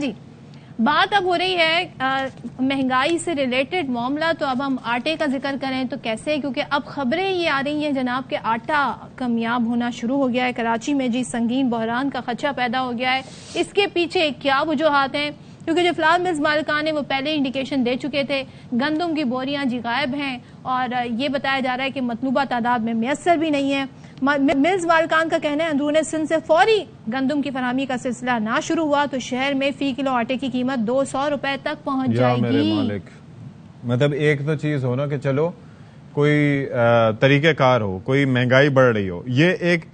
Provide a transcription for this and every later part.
जी, बात अब हो रही है महंगाई से रिलेटेड मामला, तो अब हम आटे का जिक्र करें तो कैसे, क्योंकि अब खबरें ये आ रही हैं जनाब के आटा कमियाब होना शुरू हो गया है कराची में जी, संगीन बहरान का खदशा पैदा हो गया है। इसके पीछे क्या वजूहात हैं? क्योंकि जो फ्लावर मिल्स मालिकान है वो पहले इंडिकेशन दे चुके थे, गंदम की बोरियां जी गायब हैं और ये बताया जा रहा है कि मतलूबा तादाद में मैसर भी नहीं है। मिल्स मालिकान का कहना है अंदरून सिंध से फौरी गंदम की फरहमी का सिलसिला ना शुरू हुआ तो शहर में फी किलो आटे की कीमत 200 रुपए तक पहुंच जाएगी। मेरे मालिक, मतलब एक तो चीज हो ना कि चलो कोई तरीकेकार हो, कोई महंगाई बढ़ रही हो, ये एक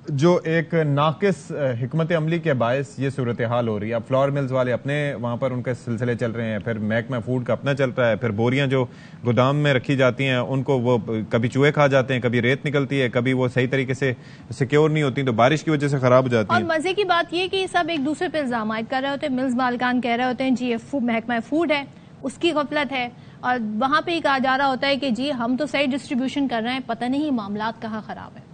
जो एक नाकिस हिकमत अमली के बायस ये सूरत हाल हो रही है। अब फ्लावर मिल्स वाले अपने वहां पर उनके सिलसिले चल रहे हैं, फिर महकमा फूड का अपना चल रहा है, फिर बोरियां जो गोदाम में रखी जाती हैं उनको वो कभी चूहे खा जाते हैं, कभी रेत निकलती है, कभी वो सही तरीके से सिक्योर नहीं होती तो बारिश की वजह से खराब हो जाती है। और मजे की बात ये कि सब एक दूसरे पर इल्जाम आयद कर रहे होते हैं। मिल्स मालिकान कह रहे होते हैं जी ये महकमा फूड है, उसकी गफलत है, और वहां पर ही कहा जा रहा होता है कि जी हम तो सही डिस्ट्रीब्यूशन कर रहे हैं, पता नहीं मामलात कहाँ खराब है।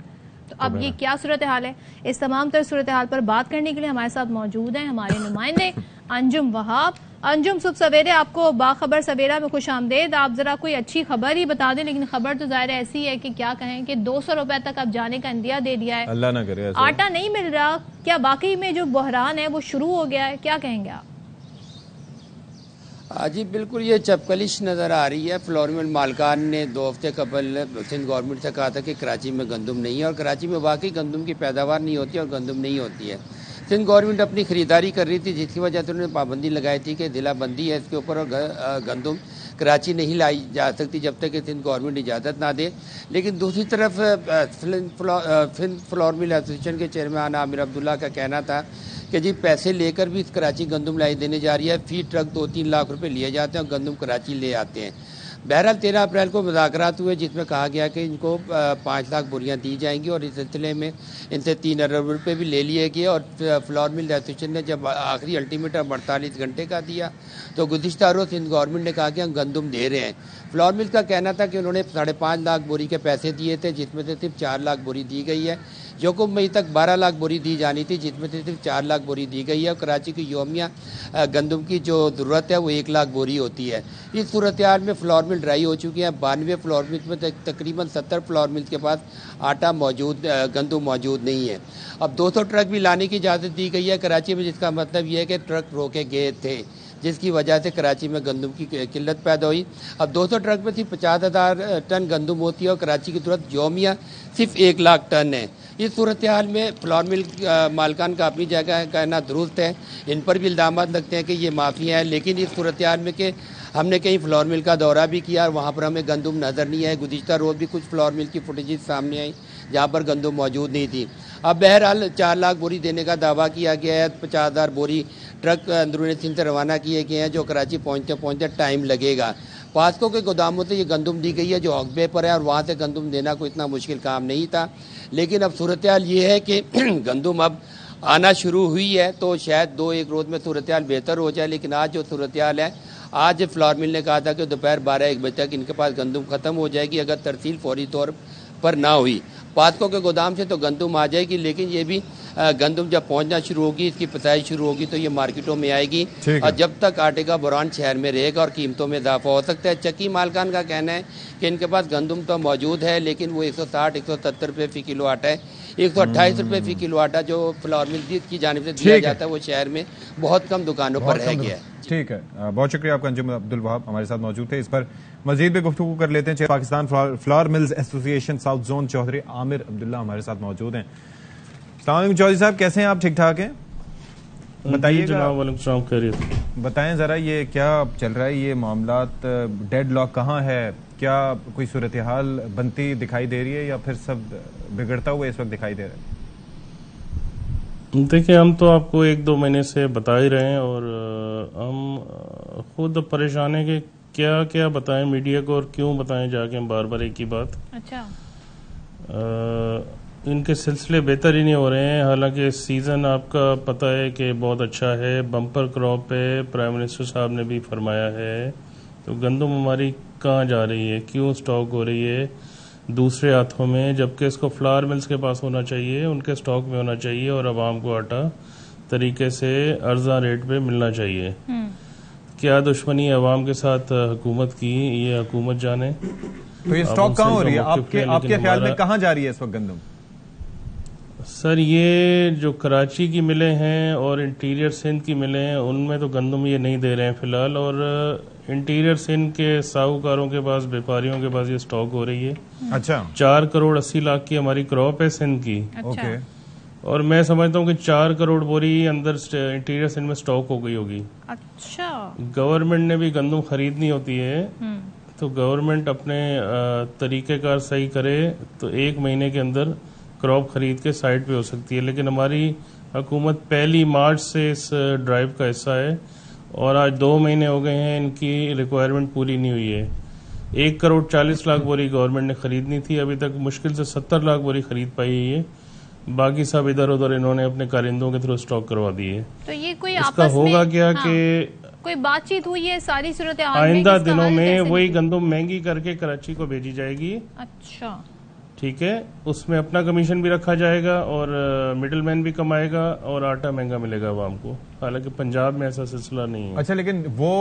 तो अब ये क्या सूरत हाल है? इस तमाम तरह सूरत हाल पर बात करने के लिए हमारे साथ मौजूद हैं हमारे नुमाइंदे अंजुम वहाब। अंजुम, सुबह सवेरे आपको बाखबर सवेरा में खुश आमदेद। आप जरा कोई अच्छी खबर ही बता दें, लेकिन खबर तो जाहिर ऐसी है कि क्या कहें कि 200 रुपए तक अब जाने का इंदिया दे दिया है, अल्लाह ना करे, आटा नहीं मिल रहा। क्या वाकई में जो बहरान है वो शुरू हो गया है? क्या कहेंगे आप? जी बिल्कुल, ये चपकलिश नज़र आ रही है। फ्लावर मिल मालकान ने 2 हफ्ते कबल सिंध गवर्नमेंट से कहा था कि कराची में गंदम नहीं है, और कराची में वाकई गंदम की पैदावार नहीं होती और गंदम नहीं होती है। सिंध गवर्नमेंट अपनी ख़रीदारी कर रही थी, जिसकी वजह से उन्होंने पाबंदी लगाई थी कि ज़िलाबंदी है इसके ऊपर, और गंदम कराची नहीं लाई जा सकती जब तक कि सिंध गवर्नमेंट इजाज़त ना दे। लेकिन दूसरी तरफ फ्लावर मिल एसोसिएशन के चेयरमैन आमिर अब्दुल्ला का कहना था कि जी पैसे लेकर भी कराची गंदम लाई देने जा रही है, फी ट्रक 2-3 लाख रुपए लिए जाते हैं और गंदम कराची ले आते हैं। बहरहाल 13 अप्रैल को मुज़ाकरात हुए जिसमें कहा गया कि इनको 5 लाख बोरियां दी जाएंगी, और इस सिलसिले में इनसे 3 अरब रुपये भी ले लिए गए। और फ्लावर मिल एसोसिएशन ने जब आखिरी अल्टीमेटम 48 घंटे का दिया तो गुज़िश्ता रोज़ सिंध गवर्नमेंट ने कहा कि हम गंदम दे रहे हैं। फ्लावर मिल का कहना था कि उन्होंने 5.5 लाख बोरी के पैसे दिए थे, जिसमें से सिर्फ 4 लाख बोरी दी गई है। जो मई तक 12 लाख बोरी दी जानी थी, जिसमें से सिर्फ 4 लाख बोरी दी गई है। और कराची की योमिया गंदम की जो ज़रूरत है वो 1 लाख बोरी होती है। इस सूरत हाल में फ्लावर मिल ड्राई हो चुकी है। 92 फ्लावर मिल में तकरीबन 70 फ्लावर मिल के पास आटा मौजूद, गंदम मौजूद नहीं है। अब 200 ट्रक भी लाने की इजाज़त दी गई है कराची में, जिसका मतलब ये है कि ट्रक रोके गए थे, जिसकी वजह से कराची में गंदम की किल्लत पैदा हुई। अब 200 ट्रक में सिर्फ 50,000 टन गंदम होती है और कराची की ज़रूरत योमिया सिर्फ 1 लाख टन है। इस सूरत हाल में फ्लावर मिल मालिकान का अपनी जगह कहना दुरुस्त है, इन पर भी इल्ज़ाम लगते हैं कि ये माफिया है। लेकिन इस सूरत हाल में कि हमने कहीं फ्लावर मिल का दौरा भी किया और वहाँ पर हमें गंदम नज़र नहीं आए। गुज़िश्ता रोज़ भी कुछ फ्लावर मिल की फुटेजेस सामने आई जहाँ पर गंदम मौजूद नहीं थी। अब बहरहाल 4 लाख बोरी देने का दावा किया गया है। 50,000 बोरी ट्रक अंदरूनी सिंध से रवाना किए गए हैं, जो कराची पहुँचते पहुँचते टाइम लगेगा। पास्को के गोदामों से ये गंदम दी गई है जो हक़बे पर है, और वहाँ से गंदम देना कोई इतना मुश्किल काम नहीं था। लेकिन अब सूरत हाल ये है कि गंदम अब आना शुरू हुई है, तो शायद 2-1 रोज़ में सूरत हाल बेहतर हो जाए। लेकिन आज जो सूरत हाल है, आज फ्लावर मिल ने कहा था कि दोपहर 12-1 बजे तक इनके पास गंदम ख़त्म हो जाएगी अगर तरसील फौरी तौर पर ना हुई। पास्को के गोदाम से तो गंदम आ जाएगी, लेकिन ये भी गंदम जब पहुंचना शुरू होगी, इसकी पिसाई शुरू होगी तो ये मार्केटों में आएगी। और जब तक आटे का बहरान शहर में रहेगा और कीमतों में इजाफा हो सकता है। चक्की मालकान का कहना है कि इनके पास गंदम तो मौजूद है, लेकिन वो 160-170 रुपये फ़ी किलो आटा है। 128 रुपये फ़ी किलो आटा जो फ्लावर मिल की जानिब से दिया जाता है वो शहर में बहुत कम दुकानों पर रह गया है। ठीक है, बहुत शुक्रिया आपका अंजुम अब्दुल वहाब हमारे साथ मौजूद थे। इस पर मजीद भी गुफ्तगू कर लेते हैं। Pakistan flour mills association south zone Chaudhry Amir Abdullah हमारे साथ मौजूद हैं। अस्सलाम वालेकुम चौधरी साहब, कैसे हैं आप? ठीक ठाक हैं? बताइए, बताएं जरा ये क्या चल रहा है, ये मामलात डेड लॉक कहाँ है? क्या कोई सूरत हाल बनती दिखाई दे रही है या फिर सब बिगड़ता हुआ इस वक्त दिखाई दे रहा है? देखिए, हम तो आपको 1-2 महीने से बता ही रहे हैं और हम खुद परेशान हैं कि क्या क्या बताएं मीडिया को और क्यों बताएं जाके हम बार बार एक ही बात। अच्छा, इनके सिलसिले बेहतर ही नहीं हो रहे हैं। हालांकि सीज़न आपका पता है कि बहुत अच्छा है, बम्पर क्रॉप है, प्राइम मिनिस्टर साहब ने भी फरमाया है। तो गंदम हमारी कहाँ जा रही है, क्यों स्टॉक हो रही है दूसरे हाथों में, जबकि इसको फ्लावर मिल्स के पास होना चाहिए, उनके स्टॉक में होना चाहिए और आवाम को आटा तरीके से अर्जा रेट पे मिलना चाहिए। क्या दुश्मनी अवाम के साथ हुकूमत की, ये हुकूमत जाने। तो ये स्टॉक कहाँ हो रही है आपके ख्याल में, कहाँ जा रही है इस वक्त गंदम? सर ये जो कराची की मिलें हैं और इंटीरियर सिंध की मिलें हैं, उनमें तो गंदम ये नहीं दे रहे हैं फिलहाल, और इंटीरियर सिंध के साहूकारों के पास, व्यापारियों के पास ये स्टॉक हो रही है। अच्छा, 4 करोड़ 80 लाख की हमारी क्रॉप है सिंध की। अच्छा। और मैं समझता हूँ कि 4 करोड़ बोरी अंदर इंटीरियर सिंध में स्टॉक हो गई होगी। अच्छा। गवर्नमेंट ने भी गंदम खरीदनी होती है, तो गवर्नमेंट अपने तरीकेकार सही करे तो 1 महीने के अंदर क्रॉप खरीद के साइड पे हो सकती है। लेकिन हमारी हुकूमत 1 मार्च से इस ड्राइव का हिस्सा है और आज 2 महीने हो गए हैं, इनकी रिक्वायरमेंट पूरी नहीं हुई है। 1 करोड़ 40 लाख बोरी गवर्नमेंट ने खरीदनी थी, अभी तक मुश्किल से 70 लाख बोरी खरीद पाई है। बाकी सब इधर उधर इन्होंने अपने कारिंदों के थ्रू स्टॉक करवा दिए। तो ये कोई इसका आपस होगा में, क्या कि कोई बातचीत हुई है सारी सूरत आइंदा दिनों में वही गंदम महंगी करके कराची को भेजी जाएगी। अच्छा, ठीक है, उसमें अपना कमीशन भी रखा जाएगा और मिडिल मैन भी कमाएगा और आटा महंगा मिलेगा आवाम को। हालांकि पंजाब में ऐसा सिलसिला नहीं है। अच्छा, लेकिन वो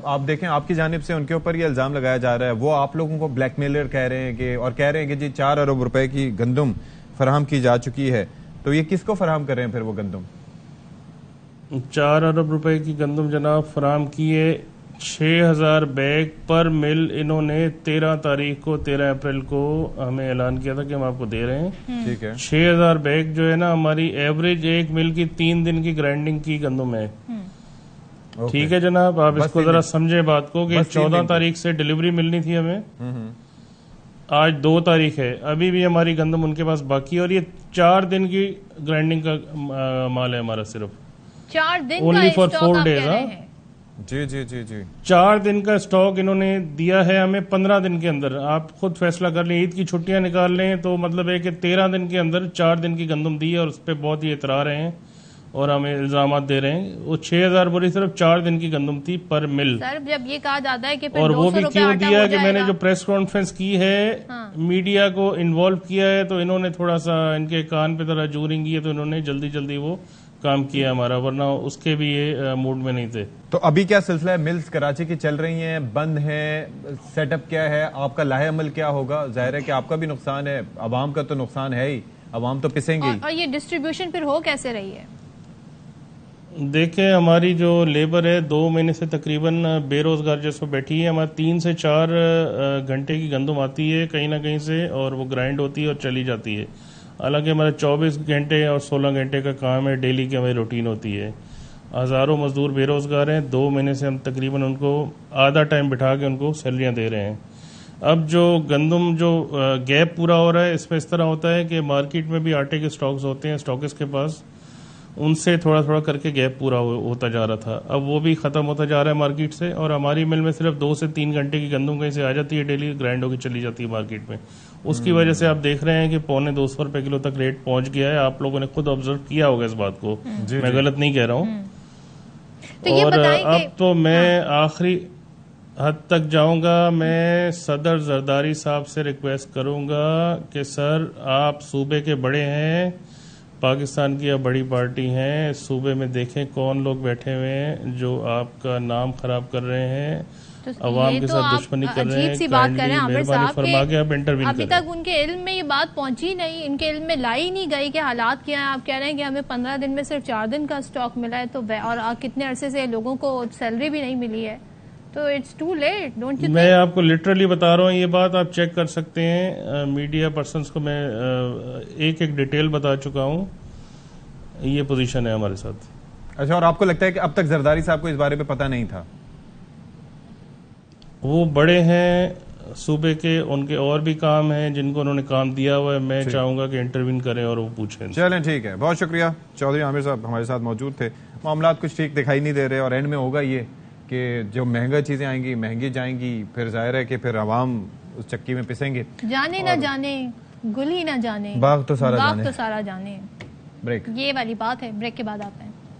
आप देखें आपकी जानिब से उनके ऊपर ये इल्जाम लगाया जा रहा है, वो आप लोगों को ब्लैकमेलर कह रहे हैं कि, और कह रहे हैं कि जी 4 अरब रुपए की गंदम फराहम की जा चुकी है। तो ये किसको फराहम कर रहे हैं फिर वो गंदम? 4 अरब रुपए की गंदम जनाब फराहम की है। 6000 बैग पर मिल इन्होंने 13 तारीख को, 13 अप्रैल को हमें ऐलान किया था कि हम आपको दे रहे हैं। ठीक है, 6000 बैग जो है ना, हमारी एवरेज एक मिल की 3 दिन की ग्राइंडिंग की गंदम है। ठीक है जनाब, आप इसको जरा समझे बात को कि 14 तारीख से डिलीवरी मिलनी थी हमें, आज 2 तारीख है, अभी भी हमारी गंदम उनके पास बाकी है और ये 4 दिन की ग्राइंडिंग का माल है हमारा, सिर्फ 4 दिन ओनली का फॉर स्टॉक 4 आप डेज। कह रहे हैं? जी जी जी जी, 4 दिन का स्टॉक इन्होंने दिया है हमें 15 दिन के अंदर। आप खुद फैसला कर लें, ईद की छुट्टियां निकाल लें तो मतलब है कि 13 दिन के अंदर 4 दिन की गंदम दी है और उस पर बहुत ही इतरा रहे हैं और हमें इल्जाम दे रहे हैं। वो 6000 बोरी सिर्फ 4 दिन की गंदम थी पर मिल। सर जब ये कहा जाता है कि फिर और वो भी क्यों दिया कि मैंने जो हाँ। प्रेस कॉन्फ्रेंस की है, मीडिया को इन्वॉल्व किया है, तो इन्होंने थोड़ा सा इनके कान पे तरह जू रिंगी है, तो इन्होंने जल्दी जल्दी वो काम किया हमारा, वरना उसके भी ये मूड में नहीं थे। तो अभी क्या सिलसिला है? मिल्स कराची की चल रही हैं, बंद हैं, सेटअप क्या है, आपका लाहे अमल क्या होगा? जाहिर है कि आपका भी नुकसान है, अवाम का तो नुकसान है ही, अवाम तो पिसेंगे। और ये डिस्ट्रीब्यूशन फिर हो कैसे रही है? देखें, हमारी जो लेबर है 2 महीने से तकरीबन बेरोजगार जैसे बैठी है। हमारे 3 से 4 घंटे की गंदम आती है कहीं ना कहीं से और वो ग्राइंड होती है और चली जाती है। हालांकि हमारा 24 घंटे और 16 घंटे का काम है, डेली की हमारी रूटीन होती है। हज़ारों मजदूर बेरोजगार हैं, 2 महीने से हम तकरीबन उनको आधा टाइम बिठा के उनको सैलरियां दे रहे हैं। अब जो गंदम जो गैप पूरा हो रहा है, इसमें इस तरह होता है कि मार्केट में भी आटे के स्टॉक्स होते हैं स्टॉकिस्ट के पास, उनसे थोड़ा थोड़ा करके गैप पूरा होता जा रहा था। अब वो भी खत्म होता जा रहा है मार्केट से और हमारी मिल में सिर्फ 2 से 3 घंटे की गंदम कहीं से आ जाती है, डेली ग्राइंड होकर चली जाती है मार्केट में। उसकी वजह से आप देख रहे हैं कि 250 रुपए किलो तक रेट पहुंच गया है। आप लोगों ने खुद ऑब्जर्व किया होगा इस बात को, मैं गलत नहीं कह रहा हूँ। तो ये और बताएं अब तो मैं आखिरी हद तक जाऊंगा। मैं सदर जरदारी साहब से रिक्वेस्ट करूंगा कि सर, आप सूबे के बड़े हैं, पाकिस्तान की आप बड़ी पार्टी हैं, सूबे में देखें कौन लोग बैठे हुए हैं जो आपका नाम खराब कर रहे हैं, तो अवाम के साथ दुश्मनी कर रहे हैं। सी बात कर रहे हैं आमिर साहब फरमा के आप इंटरव्यू अभी तक उनके इल्म में ये बात पहुंची नहीं, इनके इल्म में लाई नहीं गई कि हालात क्या है। आप कह रहे हैं कि हमें 15 दिन में सिर्फ 4 दिन का स्टॉक मिला है, तो और कितने अरसे से लोगों को सैलरी भी नहीं मिली है, तो it's too late, don't you? मैं आपको लिटरली बता रहा हूँ, ये बात आप चेक कर सकते हैं। मीडिया पर्संस को मैं एक एक डिटेल बता चुका हूँ। ये पोजीशन है हमारे साथ। अच्छा, और आपको लगता है कि अब तक जरदारी साहब को इस बारे में पता नहीं था? वो बड़े हैं सूबे के, उनके और भी काम हैं जिनको उन्होंने काम दिया हुआ है। मैं चाहूंगा कि इंटरव्यू करें और वो पूछें। चलें, ठीक है, बहुत शुक्रिया। चौधरी आमिर साहब हमारे साथ मौजूद थे। मामला कुछ ठीक दिखाई नहीं दे रहे और एंड में होगा ये कि जो महंगा चीजें आएंगी महंगी जाएंगी, फिर जाहिर है कि फिर आवाम उस चक्की में पिसेंगे। जाने ना जाने, गुल ही ना जाने, बाग तो सारा जाने। जाने। ब्रेक। ये वाली बात है, ब्रेक के बाद आते हैं।